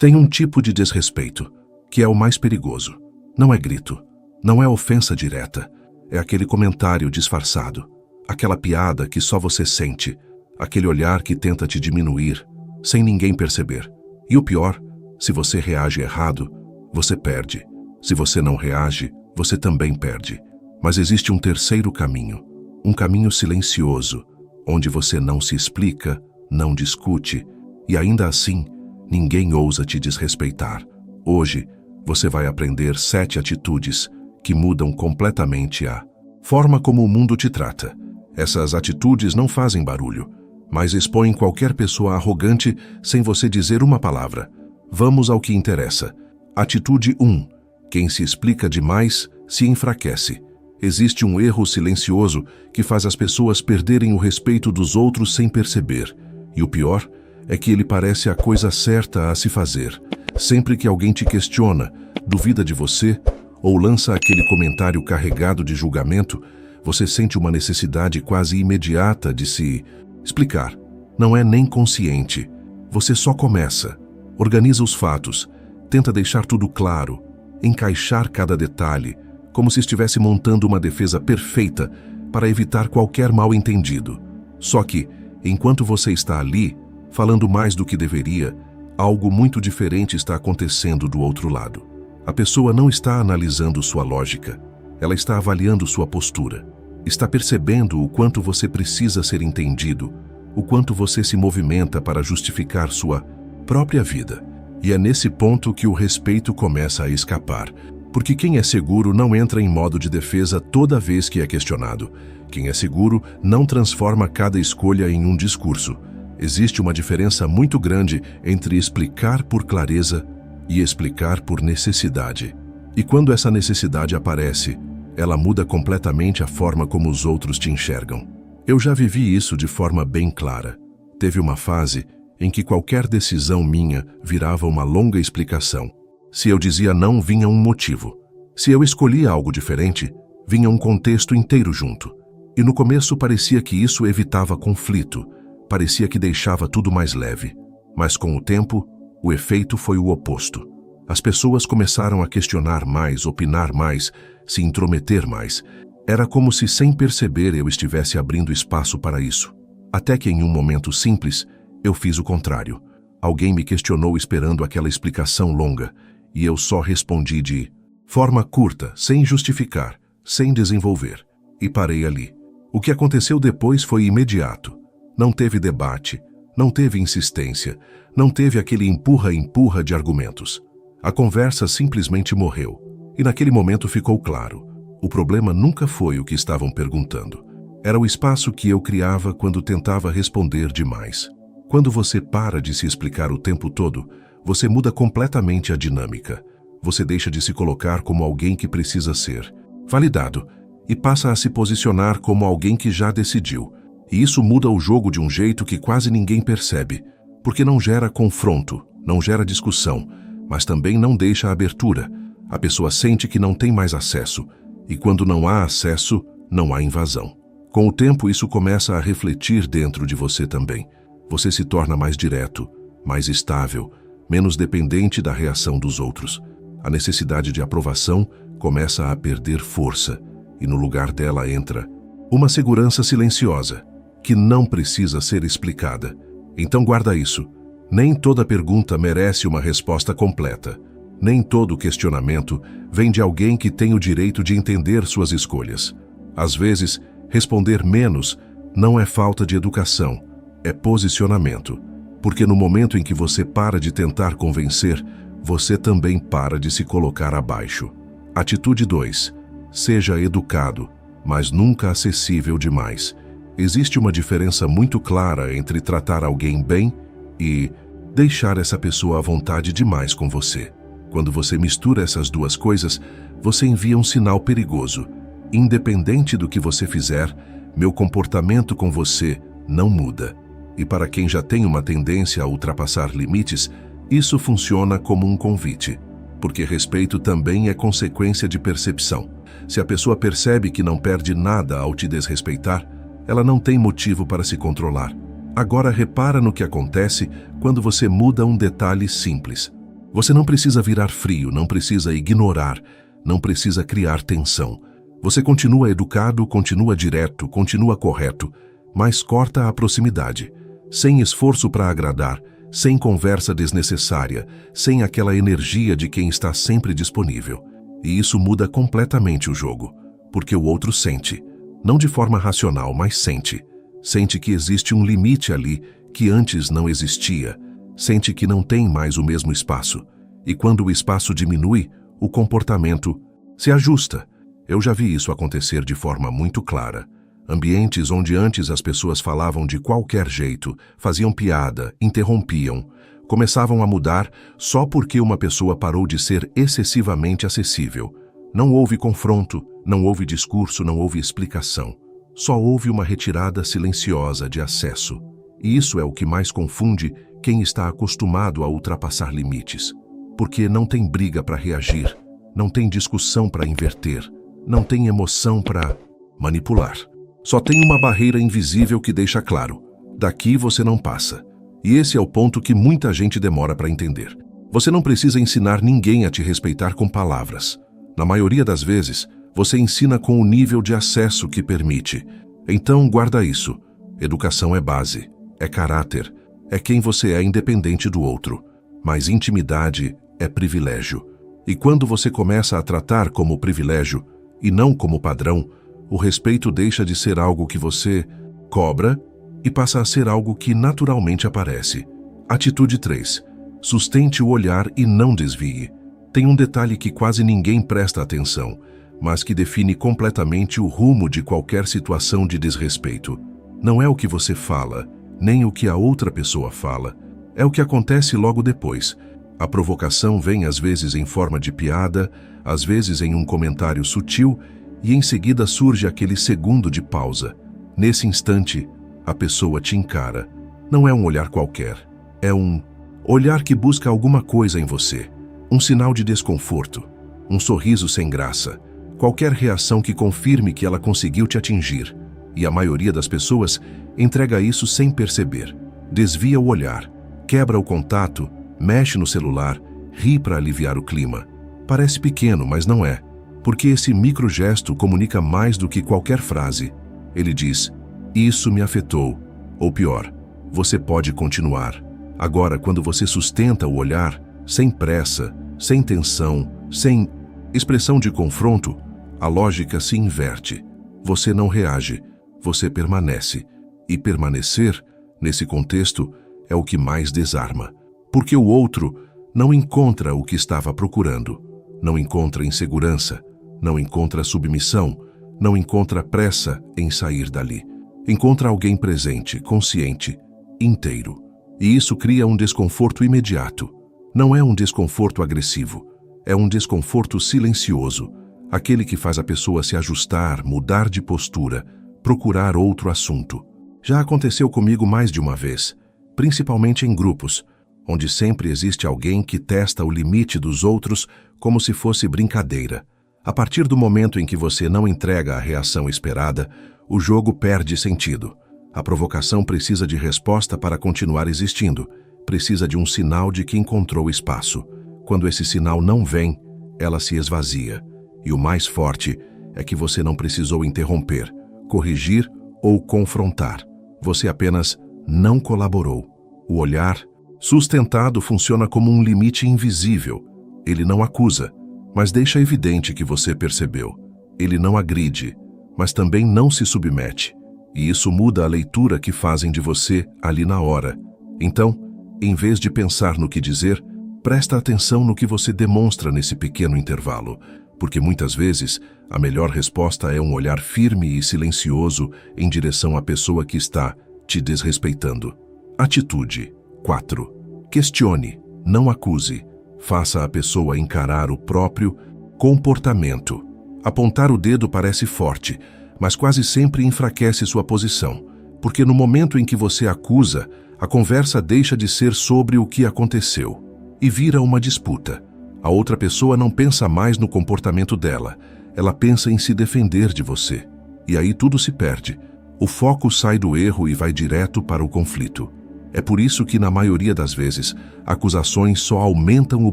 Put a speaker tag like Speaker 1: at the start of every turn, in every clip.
Speaker 1: Tem um tipo de desrespeito que é o mais perigoso. Não é grito, não é ofensa direta, é aquele comentário disfarçado, aquela piada que só você sente, aquele olhar que tenta te diminuir, sem ninguém perceber. E o pior, se você reage errado, você perde. Se você não reage, você também perde. Mas existe um terceiro caminho, um caminho silencioso, onde você não se explica, não discute, e ainda assim, ninguém ousa te desrespeitar. Hoje, você vai aprender 7 atitudes que mudam completamente a forma como o mundo te trata. Essas atitudes não fazem barulho, mas expõem qualquer pessoa arrogante sem você dizer uma palavra. Vamos ao que interessa. Atitude 1. Quem se explica demais se enfraquece. Existe um erro silencioso que faz as pessoas perderem o respeito dos outros sem perceber. E o pior é que ele parece a coisa certa a se fazer. Sempre que alguém te questiona, duvida de você ou lança aquele comentário carregado de julgamento, você sente uma necessidade quase imediata de se explicar. Não é nem consciente. Você só começa, organiza os fatos, tenta deixar tudo claro, encaixar cada detalhe, como se estivesse montando uma defesa perfeita para evitar qualquer mal-entendido. Só que, enquanto você está ali, falando mais do que deveria, algo muito diferente está acontecendo do outro lado. A pessoa não está analisando sua lógica, ela está avaliando sua postura. Está percebendo o quanto você precisa ser entendido, o quanto você se movimenta para justificar sua própria vida. E é nesse ponto que o respeito começa a escapar, porque quem é seguro não entra em modo de defesa toda vez que é questionado. Quem é seguro não transforma cada escolha em um discurso. Existe uma diferença muito grande entre explicar por clareza e explicar por necessidade. E quando essa necessidade aparece, ela muda completamente a forma como os outros te enxergam. Eu já vivi isso de forma bem clara. Teve uma fase em que qualquer decisão minha virava uma longa explicação. Se eu dizia não, vinha um motivo. Se eu escolhia algo diferente, vinha um contexto inteiro junto. E no começo parecia que isso evitava conflito, parecia que deixava tudo mais leve. Mas com o tempo, o efeito foi o oposto. As pessoas começaram a questionar mais, opinar mais, se intrometer mais. Era como se, sem perceber, eu estivesse abrindo espaço para isso. Até que em um momento simples, eu fiz o contrário. Alguém me questionou esperando aquela explicação longa, e eu só respondi de forma curta, sem justificar, sem desenvolver. E parei ali. O que aconteceu depois foi imediato. Não teve debate, não teve insistência, não teve aquele empurra-empurra de argumentos. A conversa simplesmente morreu. E naquele momento ficou claro. O problema nunca foi o que estavam perguntando. Era o espaço que eu criava quando tentava responder demais. Quando você para de se explicar o tempo todo, você muda completamente a dinâmica. Você deixa de se colocar como alguém que precisa ser validado e passa a se posicionar como alguém que já decidiu. E isso muda o jogo de um jeito que quase ninguém percebe, porque não gera confronto, não gera discussão, mas também não deixa abertura. A pessoa sente que não tem mais acesso, e quando não há acesso, não há invasão. Com o tempo, isso começa a refletir dentro de você também. Você se torna mais direto, mais estável, menos dependente da reação dos outros. A necessidade de aprovação começa a perder força, e no lugar dela entra uma segurança silenciosa, que não precisa ser explicada. Então guarda isso. Nem toda pergunta merece uma resposta completa. Nem todo questionamento vem de alguém que tem o direito de entender suas escolhas. Às vezes, responder menos não é falta de educação, é posicionamento. Porque no momento em que você para de tentar convencer, você também para de se colocar abaixo. Atitude 2. Seja educado, mas nunca acessível demais. Existe uma diferença muito clara entre tratar alguém bem e deixar essa pessoa à vontade demais com você. Quando você mistura essas duas coisas, você envia um sinal perigoso. Independente do que você fizer, meu comportamento com você não muda. E para quem já tem uma tendência a ultrapassar limites, isso funciona como um convite. Porque respeito também é consequência de percepção. Se a pessoa percebe que não perde nada ao te desrespeitar, ela não tem motivo para se controlar. Agora repara no que acontece quando você muda um detalhe simples. Você não precisa virar frio, não precisa ignorar, não precisa criar tensão. Você continua educado, continua direto, continua correto, mas corta a proximidade, sem esforço para agradar, sem conversa desnecessária, sem aquela energia de quem está sempre disponível. E isso muda completamente o jogo, porque o outro sente, não de forma racional, mas sente. Sente que existe um limite ali que antes não existia, sente que não tem mais o mesmo espaço. E quando o espaço diminui, o comportamento se ajusta. Eu já vi isso acontecer de forma muito clara. Ambientes onde antes as pessoas falavam de qualquer jeito, faziam piada, interrompiam, começavam a mudar só porque uma pessoa parou de ser excessivamente acessível. Não houve confronto, não houve discurso, não houve explicação. Só houve uma retirada silenciosa de acesso. E isso é o que mais confunde quem está acostumado a ultrapassar limites. Porque não tem briga para reagir, não tem discussão para inverter, não tem emoção para manipular. Só tem uma barreira invisível que deixa claro: daqui você não passa. E esse é o ponto que muita gente demora para entender. Você não precisa ensinar ninguém a te respeitar com palavras. Na maioria das vezes, você ensina com o nível de acesso que permite. Então, guarda isso. Educação é base, é caráter, é quem você é independente do outro. Mas intimidade é privilégio. E quando você começa a tratar como privilégio e não como padrão, o respeito deixa de ser algo que você cobra e passa a ser algo que naturalmente aparece. Atitude 3. Sustente o olhar e não desvie. Tem um detalhe que quase ninguém presta atenção, mas que define completamente o rumo de qualquer situação de desrespeito. Não é o que você fala, nem o que a outra pessoa fala. É o que acontece logo depois. A provocação vem às vezes em forma de piada, às vezes em um comentário sutil, e em seguida surge aquele segundo de pausa. Nesse instante, a pessoa te encara. Não é um olhar qualquer. É um olhar que busca alguma coisa em você. Um sinal de desconforto. Um sorriso sem graça. Qualquer reação que confirme que ela conseguiu te atingir. E a maioria das pessoas entrega isso sem perceber. Desvia o olhar, quebra o contato, mexe no celular, ri para aliviar o clima. Parece pequeno, mas não é. Porque esse microgesto comunica mais do que qualquer frase. Ele diz: isso me afetou. Ou pior, você pode continuar. Agora, quando você sustenta o olhar, sem pressa, sem tensão, sem expressão de confronto, a lógica se inverte. Você não reage, você permanece. E permanecer, nesse contexto, é o que mais desarma. Porque o outro não encontra o que estava procurando. Não encontra insegurança, não encontra submissão, não encontra pressa em sair dali. Encontra alguém presente, consciente, inteiro. E isso cria um desconforto imediato. Não é um desconforto agressivo, é um desconforto silencioso, aquele que faz a pessoa se ajustar, mudar de postura, procurar outro assunto. Já aconteceu comigo mais de uma vez, principalmente em grupos, onde sempre existe alguém que testa o limite dos outros como se fosse brincadeira. A partir do momento em que você não entrega a reação esperada, o jogo perde sentido. A provocação precisa de resposta para continuar existindo, precisa de um sinal de que encontrou espaço. Quando esse sinal não vem, ela se esvazia. E o mais forte é que você não precisou interromper, corrigir ou confrontar. Você apenas não colaborou. O olhar sustentado funciona como um limite invisível. Ele não acusa, mas deixa evidente que você percebeu. Ele não agride, mas também não se submete. E isso muda a leitura que fazem de você ali na hora. Então, em vez de pensar no que dizer, presta atenção no que você demonstra nesse pequeno intervalo, porque muitas vezes a melhor resposta é um olhar firme e silencioso em direção à pessoa que está te desrespeitando. Atitude 4. Questione, não acuse. Faça a pessoa encarar o próprio comportamento. Apontar o dedo parece forte, mas quase sempre enfraquece sua posição, porque no momento em que você acusa, a conversa deixa de ser sobre o que aconteceu e vira uma disputa. A outra pessoa não pensa mais no comportamento dela, ela pensa em se defender de você. E aí tudo se perde. O foco sai do erro e vai direto para o conflito. É por isso que, na maioria das vezes, acusações só aumentam o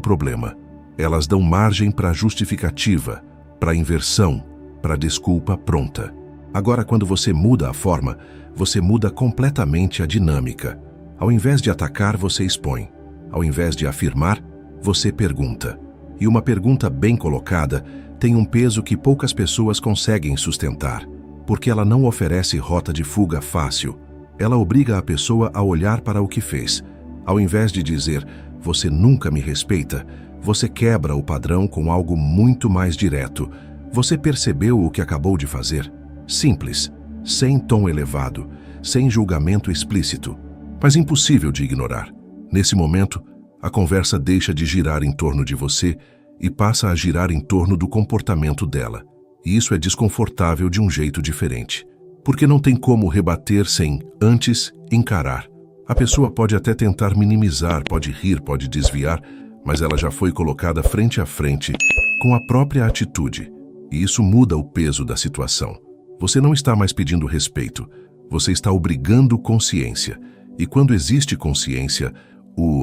Speaker 1: problema. Elas dão margem para justificativa, para inversão, para desculpa pronta. Agora, quando você muda a forma, você muda completamente a dinâmica. Ao invés de atacar, você expõe. Ao invés de afirmar, você pergunta. E uma pergunta bem colocada tem um peso que poucas pessoas conseguem sustentar, porque ela não oferece rota de fuga fácil. Ela obriga a pessoa a olhar para o que fez. Ao invés de dizer, você nunca me respeita, você quebra o padrão com algo muito mais direto. Você percebeu o que acabou de fazer? Simples, sem tom elevado, sem julgamento explícito, mas impossível de ignorar. Nesse momento, a conversa deixa de girar em torno de você e passa a girar em torno do comportamento dela. E isso é desconfortável de um jeito diferente, porque não tem como rebater sem, antes, encarar. A pessoa pode até tentar minimizar, pode rir, pode desviar, mas ela já foi colocada frente a frente com a própria atitude. E isso muda o peso da situação. Você não está mais pedindo respeito, você está obrigando consciência. E quando existe consciência, o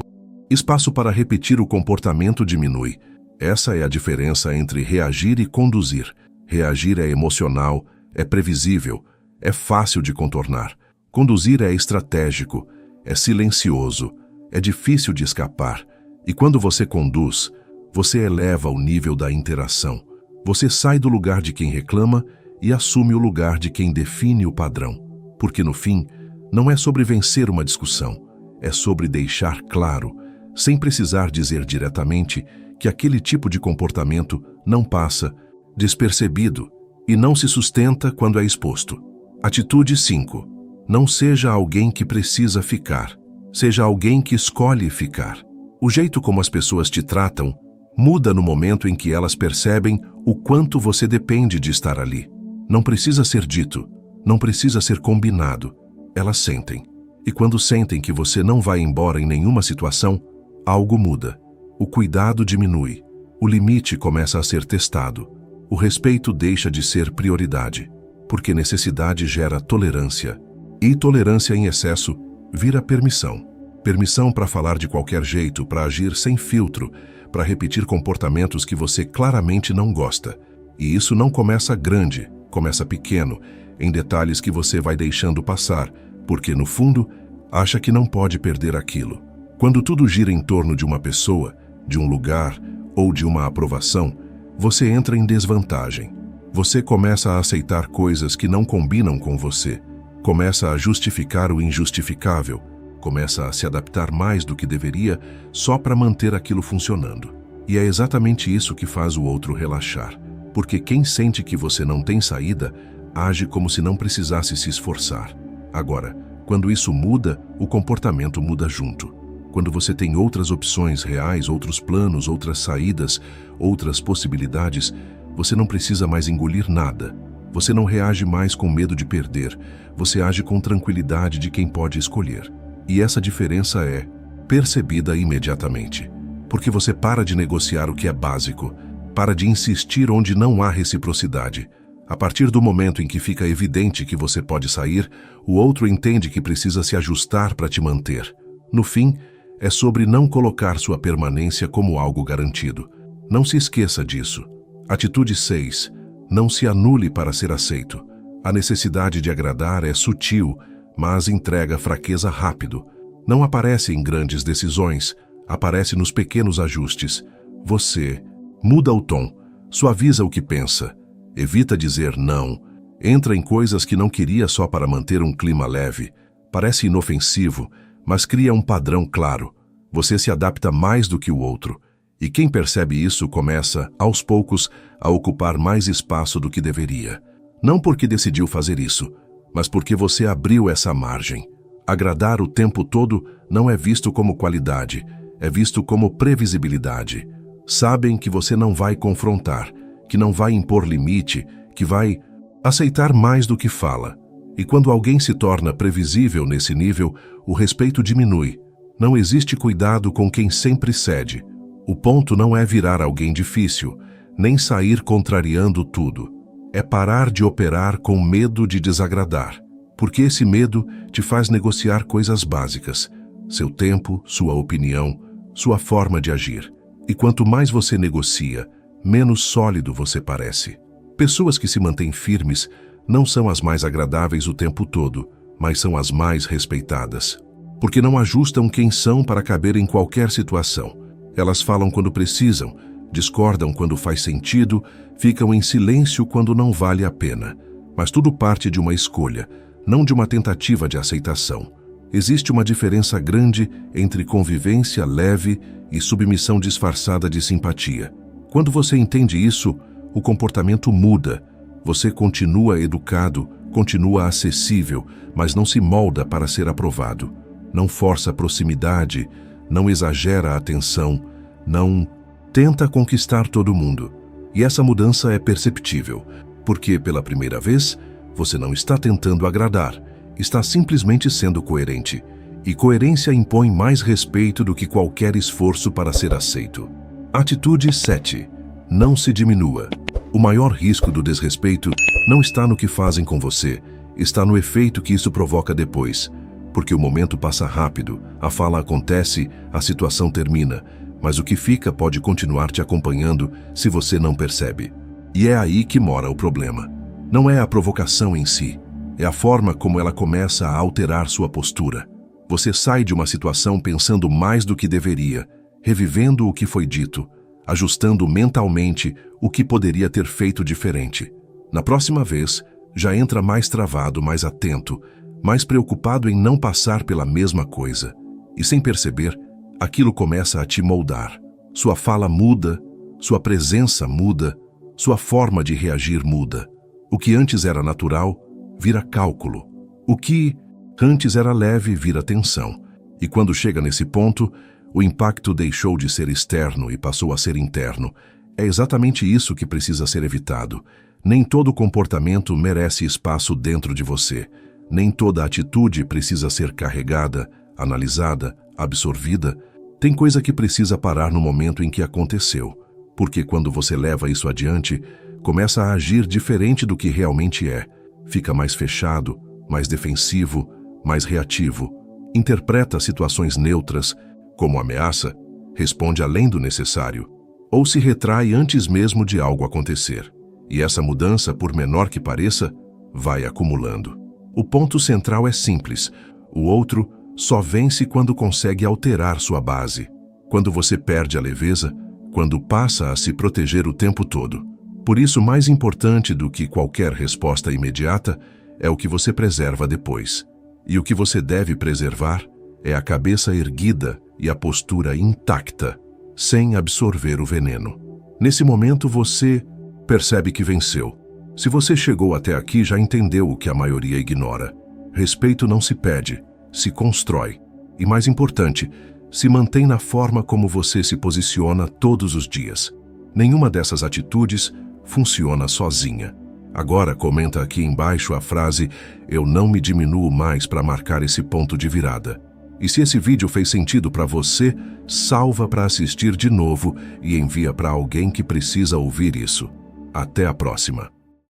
Speaker 1: espaço para repetir o comportamento diminui. Essa é a diferença entre reagir e conduzir. Reagir é emocional, é previsível, é fácil de contornar. Conduzir é estratégico, é silencioso, é difícil de escapar. E quando você conduz, você eleva o nível da interação. Você sai do lugar de quem reclama e assume o lugar de quem define o padrão. Porque no fim, não é sobre vencer uma discussão, é sobre deixar claro, sem precisar dizer diretamente, que aquele tipo de comportamento não passa despercebido e não se sustenta quando é exposto. Atitude 5. Não seja alguém que precisa ficar, seja alguém que escolhe ficar. O jeito como as pessoas te tratam muda no momento em que elas percebem o quanto você depende de estar ali. Não precisa ser dito, não precisa ser combinado. Elas sentem. E quando sentem que você não vai embora em nenhuma situação, algo muda. O cuidado diminui. O limite começa a ser testado. O respeito deixa de ser prioridade, porque necessidade gera tolerância. E tolerância em excesso vira permissão. Permissão para falar de qualquer jeito, para agir sem filtro, para repetir comportamentos que você claramente não gosta. E isso não começa grande, começa pequeno, em detalhes que você vai deixando passar, porque, no fundo, acha que não pode perder aquilo. Quando tudo gira em torno de uma pessoa, de um lugar ou de uma aprovação, você entra em desvantagem. Você começa a aceitar coisas que não combinam com você, começa a justificar o injustificável, começa a se adaptar mais do que deveria só para manter aquilo funcionando. E é exatamente isso que faz o outro relaxar, porque quem sente que você não tem saída, age como se não precisasse se esforçar. Agora, quando isso muda, o comportamento muda junto. Quando você tem outras opções reais, outros planos, outras saídas, outras possibilidades, você não precisa mais engolir nada. Você não reage mais com medo de perder, você age com tranquilidade de quem pode escolher. E essa diferença é percebida imediatamente, porque você para de negociar o que é básico, para de insistir onde não há reciprocidade. A partir do momento em que fica evidente que você pode sair, o outro entende que precisa se ajustar para te manter. No fim, é sobre não colocar sua permanência como algo garantido. Não se esqueça disso. Atitude 6. Não se anule para ser aceito. A necessidade de agradar é sutil, mas entrega fraqueza rápido. Não aparece em grandes decisões, aparece nos pequenos ajustes. Você muda o tom, suaviza o que pensa, evita dizer não, entra em coisas que não queria só para manter um clima leve. Parece inofensivo, mas cria um padrão claro. Você se adapta mais do que o outro. E quem percebe isso começa, aos poucos, a ocupar mais espaço do que deveria. Não porque decidiu fazer isso, mas porque você abriu essa margem. Agradar o tempo todo não é visto como qualidade, é visto como previsibilidade. Sabem que você não vai confrontar, que não vai impor limite, que vai aceitar mais do que fala. E quando alguém se torna previsível nesse nível, o respeito diminui. Não existe cuidado com quem sempre cede. O ponto não é virar alguém difícil, nem sair contrariando tudo. É parar de operar com medo de desagradar, porque esse medo te faz negociar coisas básicas, seu tempo, sua opinião, sua forma de agir. E quanto mais você negocia, menos sólido você parece. Pessoas que se mantêm firmes não são as mais agradáveis o tempo todo, mas são as mais respeitadas. Porque não ajustam quem são para caber em qualquer situação. Elas falam quando precisam, discordam quando faz sentido, ficam em silêncio quando não vale a pena. Mas tudo parte de uma escolha, não de uma tentativa de aceitação. Existe uma diferença grande entre convivência leve e submissão disfarçada de simpatia. Quando você entende isso, o comportamento muda. Você continua educado, continua acessível, mas não se molda para ser aprovado. Não força a proximidade, não exagera a atenção, não tenta conquistar todo mundo. E essa mudança é perceptível, porque, pela primeira vez, você não está tentando agradar, está simplesmente sendo coerente. E coerência impõe mais respeito do que qualquer esforço para ser aceito. Atitude 7. Não se diminua. O maior risco do desrespeito não está no que fazem com você, está no efeito que isso provoca depois. Porque o momento passa rápido, a fala acontece, a situação termina, mas o que fica pode continuar te acompanhando se você não percebe. E é aí que mora o problema. Não é a provocação em si, é a forma como ela começa a alterar sua postura. Você sai de uma situação pensando mais do que deveria, revivendo o que foi dito, ajustando mentalmente o que poderia ter feito diferente. Na próxima vez, já entra mais travado, mais atento, mais preocupado em não passar pela mesma coisa. E sem perceber, aquilo começa a te moldar. Sua fala muda, sua presença muda, sua forma de reagir muda. O que antes era natural, vira cálculo. O que antes era leve, vira tensão. E quando chega nesse ponto, o impacto deixou de ser externo e passou a ser interno. É exatamente isso que precisa ser evitado. Nem todo comportamento merece espaço dentro de você. Nem toda atitude precisa ser carregada, analisada, absorvida. Tem coisa que precisa parar no momento em que aconteceu. Porque quando você leva isso adiante, começa a agir diferente do que realmente é. Fica mais fechado, mais defensivo, mais reativo. Interpreta situações neutras como ameaça, responde além do necessário, ou se retrai antes mesmo de algo acontecer. E essa mudança, por menor que pareça, vai acumulando. O ponto central é simples. O outro só vence quando consegue alterar sua base. Quando você perde a leveza, quando passa a se proteger o tempo todo. Por isso, mais importante do que qualquer resposta imediata é o que você preserva depois. E o que você deve preservar é a cabeça erguida e a postura intacta, sem absorver o veneno. Nesse momento você percebe que venceu. Se você chegou até aqui, já entendeu o que a maioria ignora. Respeito não se pede, se constrói. E mais importante, se mantém na forma como você se posiciona todos os dias. Nenhuma dessas atitudes funciona sozinha. Agora comenta aqui embaixo a frase "Eu não me diminuo mais" para marcar esse ponto de virada. E se esse vídeo fez sentido para você, salva para assistir de novo e envia para alguém que precisa ouvir isso. Até a próxima.